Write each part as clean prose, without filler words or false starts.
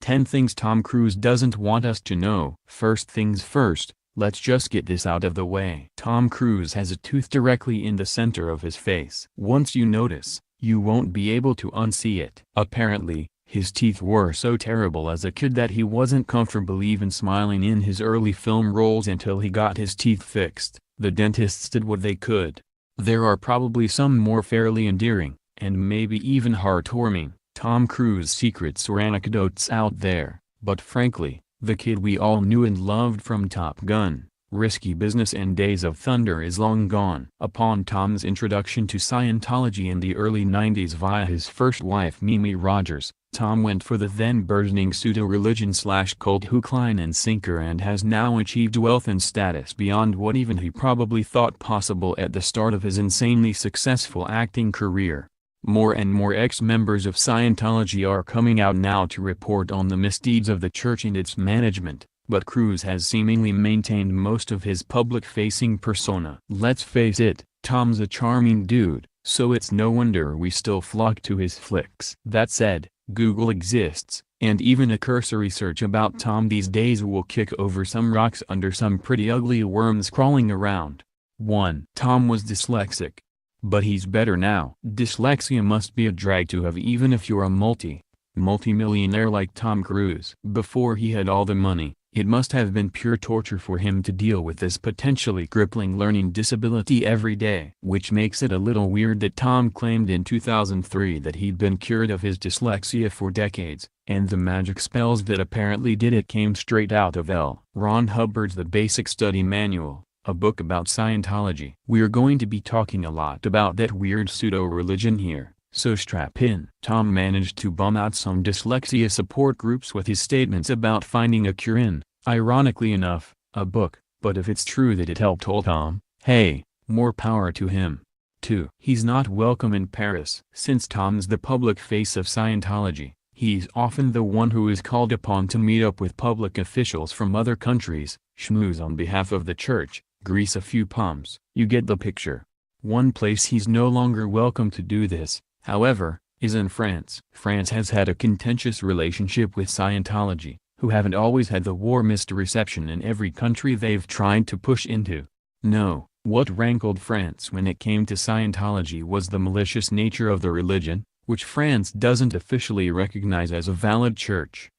10 Things Tom Cruise Doesn't Want Us to Know. First things first, let's just get this out of the way. Tom Cruise has a tooth directly in the center of his face. Once you notice, you won't be able to unsee it. Apparently, his teeth were so terrible as a kid that he wasn't comfortable even smiling in his early film roles until he got his teeth fixed. The dentists did what they could. There are probably some more fairly endearing, and maybe even heartwarming, Tom Cruise secrets or anecdotes out there, but frankly, the kid we all knew and loved from Top Gun, Risky Business and Days of Thunder is long gone. Upon Tom's introduction to Scientology in the early 90s via his first wife Mimi Rogers, Tom went for the then burgeoning pseudo-religion/cult hook, line and sinker, and has now achieved wealth and status beyond what even he probably thought possible at the start of his insanely successful acting career. More and more ex-members of Scientology are coming out now to report on the misdeeds of the church and its management, but Cruise has seemingly maintained most of his public-facing persona. Let's face it, Tom's a charming dude, so it's no wonder we still flock to his flicks. That said, Google exists, and even a cursory search about Tom these days will kick over some rocks under some pretty ugly worms crawling around. 1. Tom was dyslexic. But he's better now. Dyslexia must be a drag to have even if you're a multi-millionaire like Tom Cruise. Before he had all the money, it must have been pure torture for him to deal with this potentially crippling learning disability every day. Which makes it a little weird that Tom claimed in 2003 that he'd been cured of his dyslexia for decades, and the magic spells that apparently did it came straight out of L. Ron Hubbard's The Basic Study Manual, a book about Scientology. We're going to be talking a lot about that weird pseudo-religion here, so strap in. Tom managed to bum out some dyslexia support groups with his statements about finding a cure in, ironically enough, a book, but if it's true that it helped old Tom, hey, more power to him. 2. He's not welcome in Paris. Since Tom's the public face of Scientology, he's often the one who is called upon to meet up with public officials from other countries, schmooze on behalf of the church, grease a few palms. You get the picture. One place he's no longer welcome to do this, however, is in France. France has had a contentious relationship with Scientology, who haven't always had the warmest reception in every country they've tried to push into. No, what rankled France when it came to Scientology was the malicious nature of the religion, which France doesn't officially recognize as a valid church.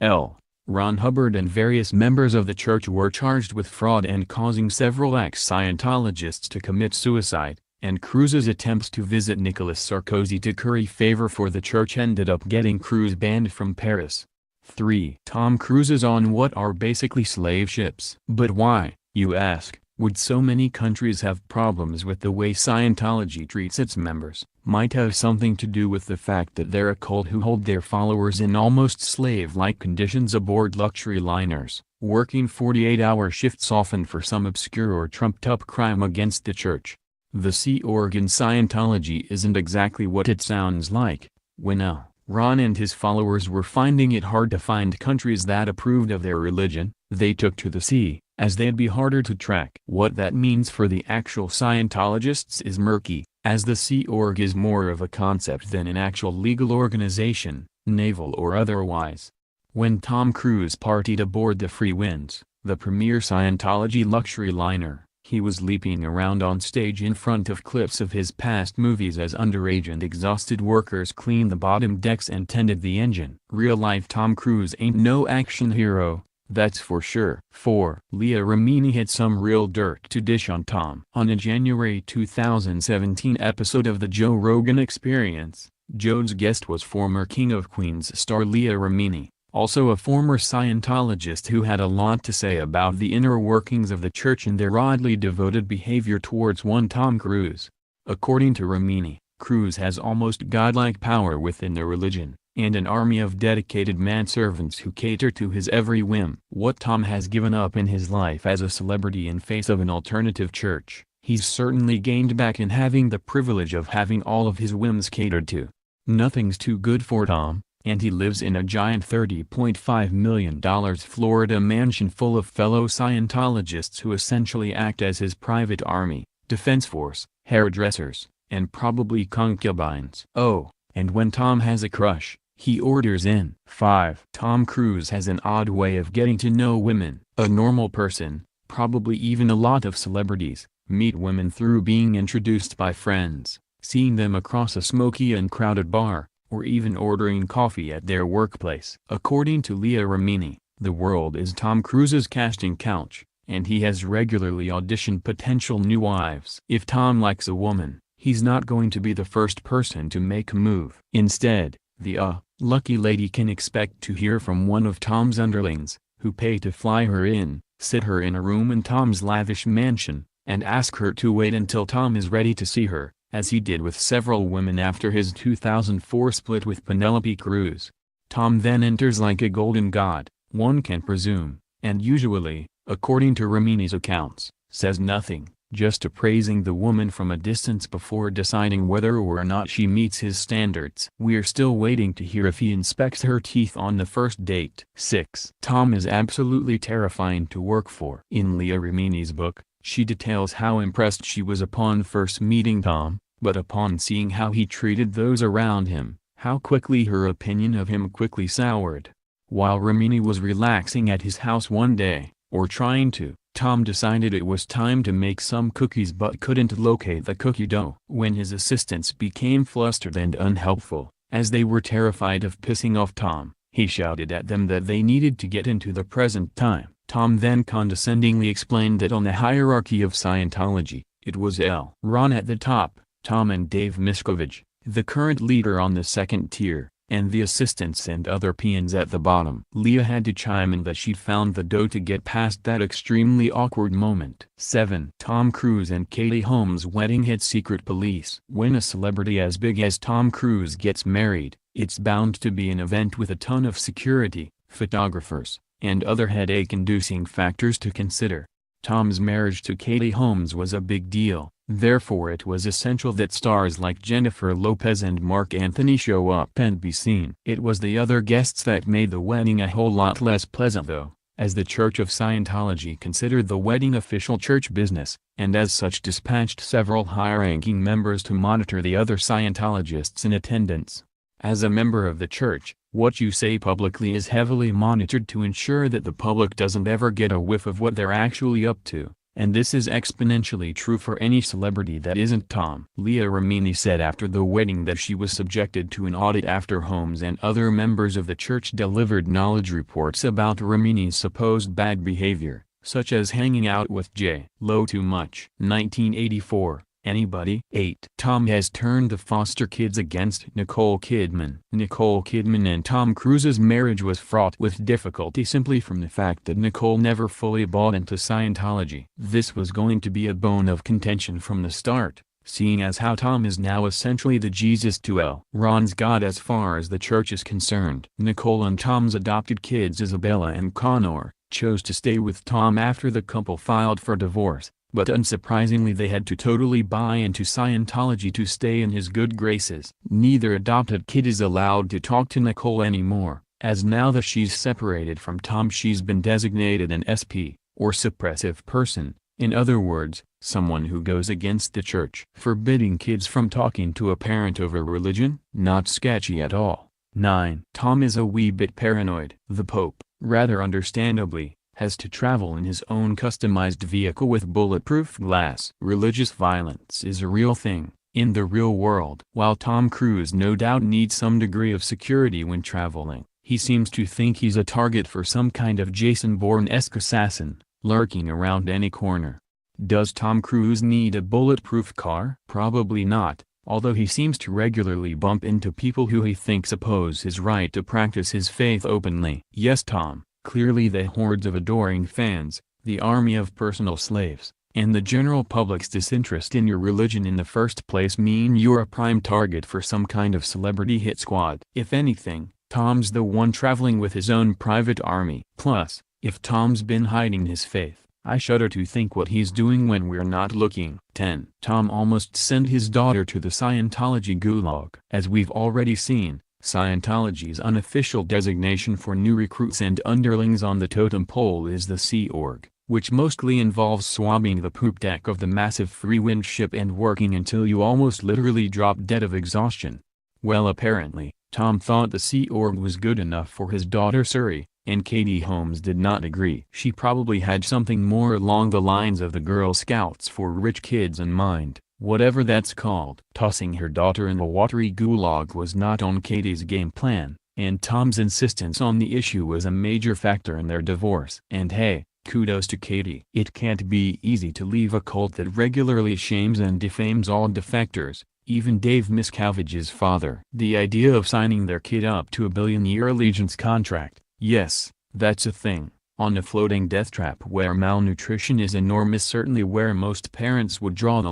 Ron Hubbard and various members of the church were charged with fraud and causing several ex-Scientologists to commit suicide, and Cruise's attempts to visit Nicolas Sarkozy to curry favor for the church ended up getting Cruise banned from Paris. 3. Tom Cruise is on what are basically slave ships. But why, you ask, would so many countries have problems with the way Scientology treats its members? Might have something to do with the fact that they're a cult who hold their followers in almost slave-like conditions aboard luxury liners, working 48-hour shifts often for some obscure or trumped-up crime against the church. The Sea Org in Scientology isn't exactly what it sounds like. When Ron and his followers were finding it hard to find countries that approved of their religion, they took to the sea, as they'd be harder to track. What that means for the actual Scientologists is murky, as the Sea Org is more of a concept than an actual legal organization, naval or otherwise. When Tom Cruise partied aboard the Free Winds, the premier Scientology luxury liner, he was leaping around on stage in front of clips of his past movies as underage and exhausted workers cleaned the bottom decks and tended the engine. Real-life Tom Cruise ain't no action hero, that's for sure. 4. Leah Remini had some real dirt to dish on Tom. On a January 2017 episode of The Joe Rogan Experience, Joe's guest was former King of Queens star Leah Remini, also a former Scientologist who had a lot to say about the inner workings of the church and their oddly devoted behavior towards one Tom Cruise. According to Remini, Cruise has almost godlike power within the religion, and an army of dedicated manservants who cater to his every whim. What Tom has given up in his life as a celebrity in face of an alternative church, he's certainly gained back in having the privilege of having all of his whims catered to. Nothing's too good for Tom, and he lives in a giant $30.5 million Florida mansion full of fellow Scientologists who essentially act as his private army, defense force, hairdressers, and probably concubines. Oh, and when Tom has a crush, He orders in. 5. Tom Cruise has an odd way of getting to know women. A normal person, probably even a lot of celebrities, meet women through being introduced by friends, seeing them across a smoky and crowded bar, or even ordering coffee at their workplace. According to Leah Remini, the world is Tom Cruise's casting couch, and he has regularly auditioned potential new wives. If Tom likes a woman, he's not going to be the first person to make a move. Instead, the lucky lady can expect to hear from one of Tom's underlings, who pay to fly her in, sit her in a room in Tom's lavish mansion, and ask her to wait until Tom is ready to see her, as he did with several women after his 2004 split with Penelope Cruz. Tom then enters like a golden god, one can presume, and usually, according to Remini's accounts, says nothing, just appraising the woman from a distance before deciding whether or not she meets his standards. We're still waiting to hear if he inspects her teeth on the first date. 6. Tom is absolutely terrifying to work for. In Leah Remini's book, she details how impressed she was upon first meeting Tom, but upon seeing how he treated those around him, how quickly her opinion of him quickly soured. While Remini was relaxing at his house one day, or trying to, Tom decided it was time to make some cookies but couldn't locate the cookie dough. When his assistants became flustered and unhelpful, as they were terrified of pissing off Tom, he shouted at them that they needed to get into the present time. Tom then condescendingly explained that on the hierarchy of Scientology, it was Ron at the top, Tom and Dave Miscavige, the current leader, on the second tier, and the assistants and other peons at the bottom. Leah had to chime in that she'd found the dough to get past that extremely awkward moment. 7. Tom Cruise and Katie Holmes' wedding hits secret police. When a celebrity as big as Tom Cruise gets married, it's bound to be an event with a ton of security, photographers, and other headache-inducing factors to consider. Tom's marriage to Katie Holmes was a big deal, therefore it was essential that stars like Jennifer Lopez and Mark Anthony show up and be seen. It was the other guests that made the wedding a whole lot less pleasant though, as the Church of Scientology considered the wedding official church business, and as such dispatched several high-ranking members to monitor the other Scientologists in attendance. As a member of the church, what you say publicly is heavily monitored to ensure that the public doesn't ever get a whiff of what they're actually up to, and this is exponentially true for any celebrity that isn't Tom. Leah Remini said after the wedding that she was subjected to an audit after Holmes and other members of the church delivered knowledge reports about Remini's supposed bad behavior, such as hanging out with J.Lo too much. 1984. Anybody? 8. Tom has turned the foster kids against Nicole Kidman. Nicole Kidman and Tom Cruise's marriage was fraught with difficulty simply from the fact that Nicole never fully bought into Scientology. This was going to be a bone of contention from the start, seeing as how Tom is now essentially the Jesus to Ron's God as far as the church is concerned. Nicole and Tom's adopted kids Isabella and Connor chose to stay with Tom after the couple filed for divorce. But unsurprisingly they had to totally buy into Scientology to stay in his good graces. Neither adopted kid is allowed to talk to Nicole anymore, as now that she's separated from Tom she's been designated an SP, or suppressive person, in other words, someone who goes against the church. Forbidding kids from talking to a parent over religion? Not sketchy at all. 9. Tom is a wee bit paranoid. The Pope, rather understandably, has to travel in his own customized vehicle with bulletproof glass. Religious violence is a real thing, in the real world. While Tom Cruise no doubt needs some degree of security when traveling, he seems to think he's a target for some kind of Jason Bourne-esque assassin, lurking around any corner. Does Tom Cruise need a bulletproof car? Probably not, although he seems to regularly bump into people who he thinks oppose his right to practice his faith openly. Yes, Tom. Clearly the hordes of adoring fans, the army of personal slaves, and the general public's disinterest in your religion in the first place mean you're a prime target for some kind of celebrity hit squad. If anything, Tom's the one traveling with his own private army. Plus, if Tom's been hiding his faith, I shudder to think what he's doing when we're not looking. 10. Tom almost sent his daughter to the Scientology gulag. As we've already seen, Scientology's unofficial designation for new recruits and underlings on the totem pole is the Sea Org, which mostly involves swabbing the poop deck of the massive free wind ship and working until you almost literally drop dead of exhaustion. Well, apparently, Tom thought the Sea Org was good enough for his daughter Suri, and Katie Holmes did not agree. She probably had something more along the lines of the Girl Scouts for rich kids in mind, whatever that's called. Tossing her daughter in a watery gulag was not on Katie's game plan, and Tom's insistence on the issue was a major factor in their divorce. And hey, kudos to Katie. It can't be easy to leave a cult that regularly shames and defames all defectors, even Dave Miscavige's father. The idea of signing their kid up to a billion-year allegiance contract, yes, that's a thing, on a floating death trap where malnutrition is enormous, certainly where most parents would draw the